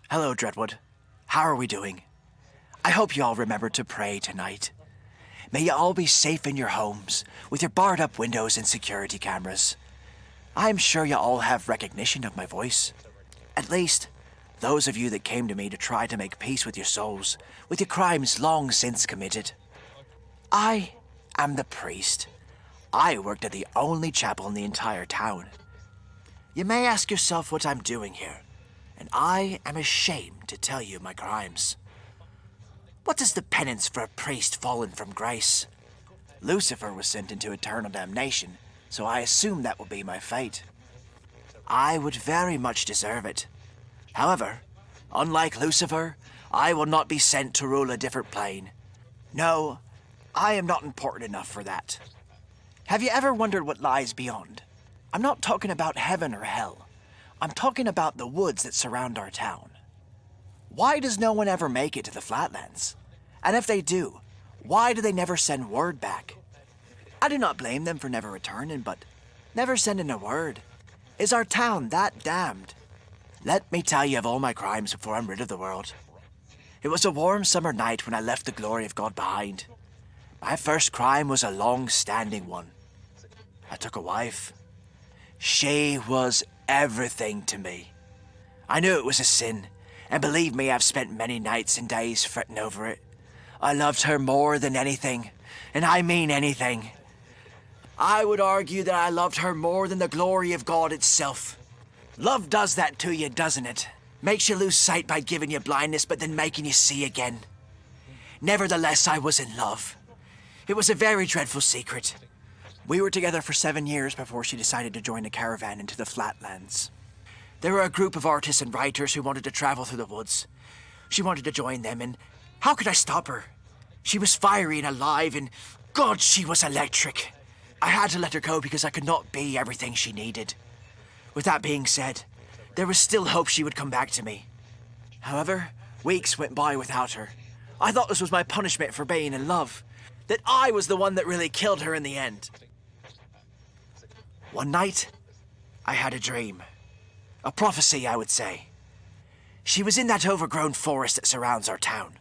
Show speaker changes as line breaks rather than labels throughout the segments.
Hello, Dreadwood. How are we doing? I hope you all remembered to pray tonight. May you all be safe in your homes, with your barred-up windows and security cameras. I'm sure you all have recognition of my voice. At least, those of you that came to me to try to make peace with your souls, with your crimes long since committed. I am the priest. I worked at the only chapel in the entire town. You may ask yourself what I'm doing here, and I am ashamed to tell you my crimes. What is the penance for a priest fallen from grace? Lucifer was sent into eternal damnation, so I assume that will be my fate. I would very much deserve it. However, unlike Lucifer, I will not be sent to rule a different plane. No, I am not important enough for that. Have you ever wondered what lies beyond? I'm not talking about heaven or hell. I'm talking about the woods that surround our town. Why does no one ever make it to the flatlands? And if they do, why do they never send word back? I do not blame them for never returning, but never sending a word. Is our town that damned? Let me tell you of all my crimes before I'm rid of the world. It was a warm summer night when I left the glory of God behind. My first crime was a long-standing one. I took a wife. She was everything to me. I knew it was a sin, and believe me, I've spent many nights and days fretting over it. I loved her more than anything, and I mean anything. I would argue that I loved her more than the glory of God itself. Love does that to you, doesn't it? Makes you lose sight by giving you blindness, but then making you see again. Nevertheless, I was in love. It was a very dreadful secret. We were together for 7 years before she decided to join a caravan into the flatlands. There were a group of artists and writers who wanted to travel through the woods. She wanted to join them, and how could I stop her? She was fiery and alive, and God, she was electric. I had to let her go because I could not be everything she needed. With that being said, there was still hope she would come back to me. However, weeks went by without her. I thought this was my punishment for being in love, that I was the one that really killed her in the end. One night, I had a dream. A prophecy, I would say. She was in that overgrown forest that surrounds our town.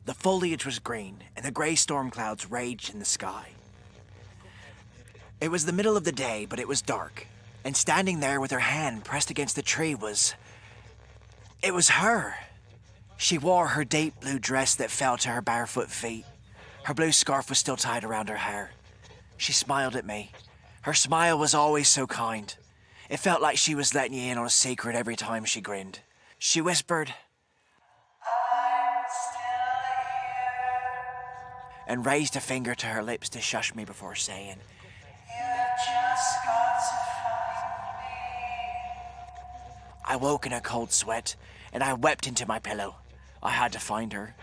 The foliage was green, and the grey storm clouds raged in the sky. It was the middle of the day, but it was dark, and standing there with her hand pressed against the tree was... It was her. She wore her deep blue dress that fell to her barefoot feet. Her blue scarf was still tied around her hair. She smiled at me. Her smile was always so kind. It felt like she was letting you in on a secret every time she grinned. She whispered, "I'm still here," and raised a finger to her lips to shush me before saying, "You've just got to find me." I woke in a cold sweat, and I wept into my pillow. I had to find her.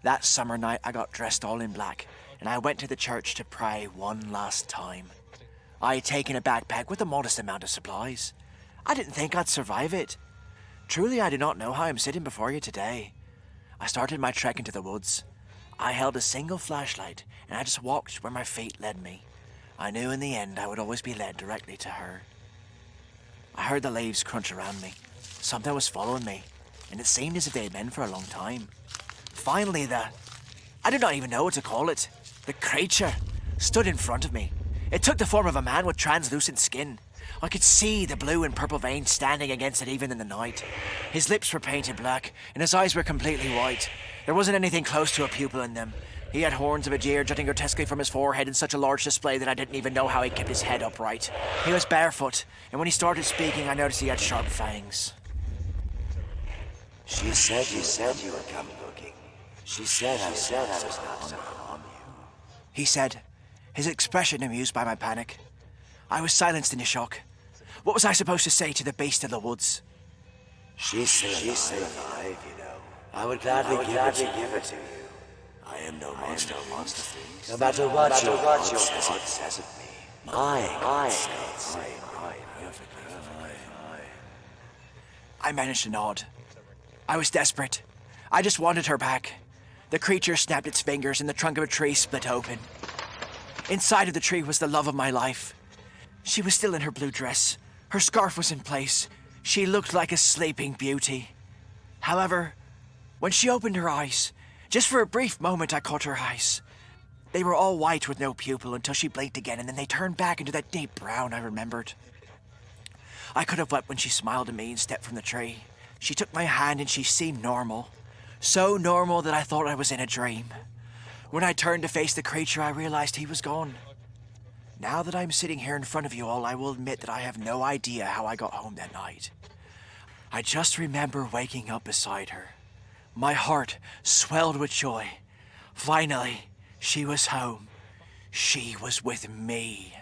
That summer night, I got dressed all in black, and I went to the church to pray one last time. I had taken a backpack with a modest amount of supplies. I didn't think I'd survive it. Truly, I do not know how I'm sitting before you today. I started my trek into the woods. I held a single flashlight, and I just walked where my feet led me. I knew in the end I would always be led directly to her. I heard the leaves crunch around me. Something was following me, and it seemed as if they had been for a long time. Finally, I do not even know what to call it. The creature stood in front of me. It took the form of a man with translucent skin. I could see the blue and purple veins standing against it even in the night. His lips were painted black, and his eyes were completely white. There wasn't anything close to a pupil in them. He had horns of a deer jutting grotesquely from his forehead in such a large display that I didn't even know how he kept his head upright. He was barefoot, and when he started speaking, I noticed he had sharp fangs.
She said you would come looking. She said I was not to harm you.
He said, his expression amused by my panic. I was silenced in a shock. What was I supposed to say to the beast of the woods?
She's still alive, you know. I would gladly give it to you. I am no monster. No matter what your heart says of me, I
I managed to nod. I was desperate. I just wanted her back. The creature snapped its fingers and the trunk of a tree split open. Inside of the tree was the love of my life. She was still in her blue dress. Her scarf was in place. She looked like a sleeping beauty. However, when she opened her eyes, just for a brief moment I caught her eyes. They were all white with no pupil until she blinked again, and then they turned back into that deep brown I remembered. I could have wept when she smiled at me and stepped from the tree. She took my hand and she seemed normal. So normal that I thought I was in a dream. When I turned to face the creature, I realized he was gone. Now that I'm sitting here in front of you all, I will admit that I have no idea how I got home that night. I just remember waking up beside her. My heart swelled with joy. Finally, she was home. She was with me.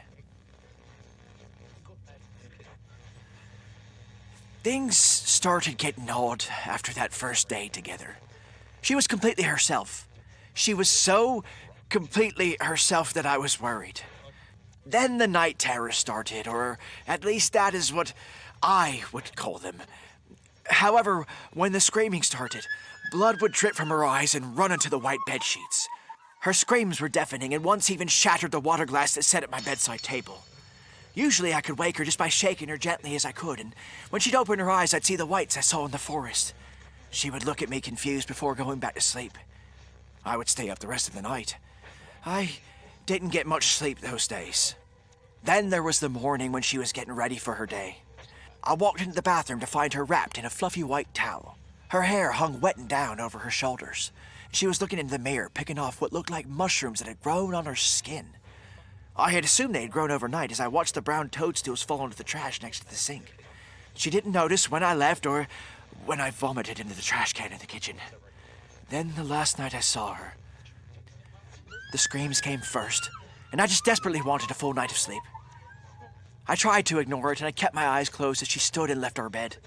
Things started getting odd after that first day together. She was completely herself. She was so completely herself that I was worried. Then the night terrors started, or at least that is what I would call them. However, when the screaming started, blood would drip from her eyes and run into the white bed sheets. Her screams were deafening and once even shattered the water glass that sat at my bedside table. Usually I could wake her just by shaking her gently as I could, and when she'd open her eyes, I'd see the whites I saw in the forest. She would look at me confused before going back to sleep. I would stay up the rest of the night. I didn't get much sleep those days. Then there was the morning when she was getting ready for her day. I walked into the bathroom to find her wrapped in a fluffy white towel. Her hair hung wet and down over her shoulders. She was looking into the mirror, picking off what looked like mushrooms that had grown on her skin. I had assumed they had grown overnight as I watched the brown toadstools fall into the trash next to the sink. She didn't notice when I left or when I vomited into the trash can in the kitchen. Then the last night I saw her, the screams came first, and I just desperately wanted a full night of sleep. I tried to ignore it, and I kept my eyes closed as she stood and left our bed.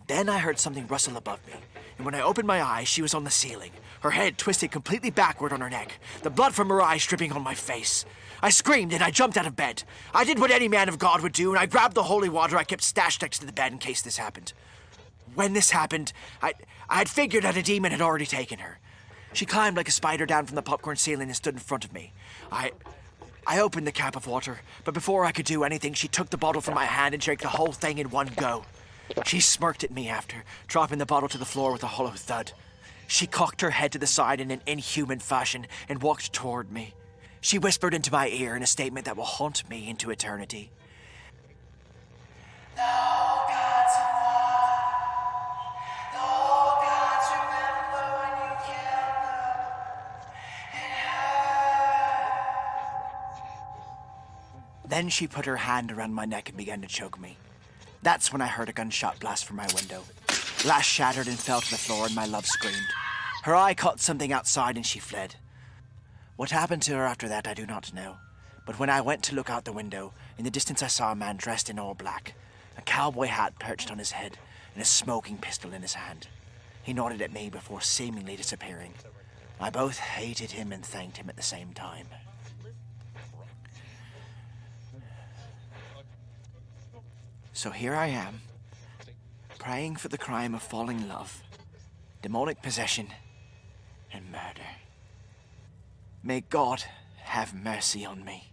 Then I heard something rustle above me, and when I opened my eyes, she was on the ceiling, her head twisted completely backward on her neck, the blood from her eyes dripping on my face. I screamed and I jumped out of bed. I did what any man of God would do, and I grabbed the holy water I kept stashed next to the bed in case this happened. When this happened, I had figured that a demon had already taken her. She climbed like a spider down from the popcorn ceiling and stood in front of me. I opened the cap of water, but before I could do anything, she took the bottle from my hand and drank the whole thing in one go. She smirked at me after, dropping the bottle to the floor with a hollow thud. She cocked her head to the side in an inhuman fashion and walked toward me. She whispered into my ear in a statement that will haunt me into eternity. The whole God's one. The whole God's remember when you killed them. And her. Then she put her hand around my neck and began to choke me. That's when I heard a gunshot blast from my window. Glass shattered and fell to the floor, and my love screamed. Her eye caught something outside and she fled. What happened to her after that, I do not know. But when I went to look out the window, in the distance I saw a man dressed in all black, a cowboy hat perched on his head, and a smoking pistol in his hand. He nodded at me before seemingly disappearing. I both hated him and thanked him at the same time. So here I am, praying for the crime of falling in love, demonic possession, and murder. May God have mercy on me.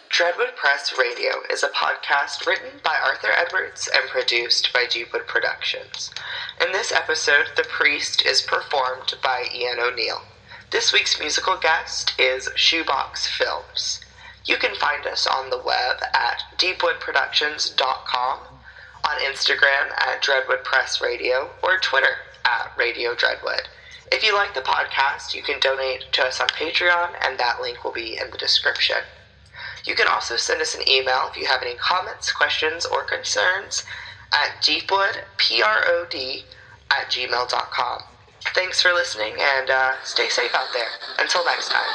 Dreadwood Press Radio is a podcast written by Arthur Edwards and produced by Deepwood Productions. In this episode, The Priest is performed by Ian O'Neill. This week's musical guest is Shoebox Films. You can find us on the web at deepwoodproductions.com, on Instagram at Dreadwood Press Radio, or Twitter at Radio Dreadwood. If you like the podcast, you can donate to us on Patreon, and that link will be in the description. You can also send us an email if you have any comments, questions, or concerns at deepwoodprod@gmail.com. Thanks for listening, and stay safe out there. Until next time.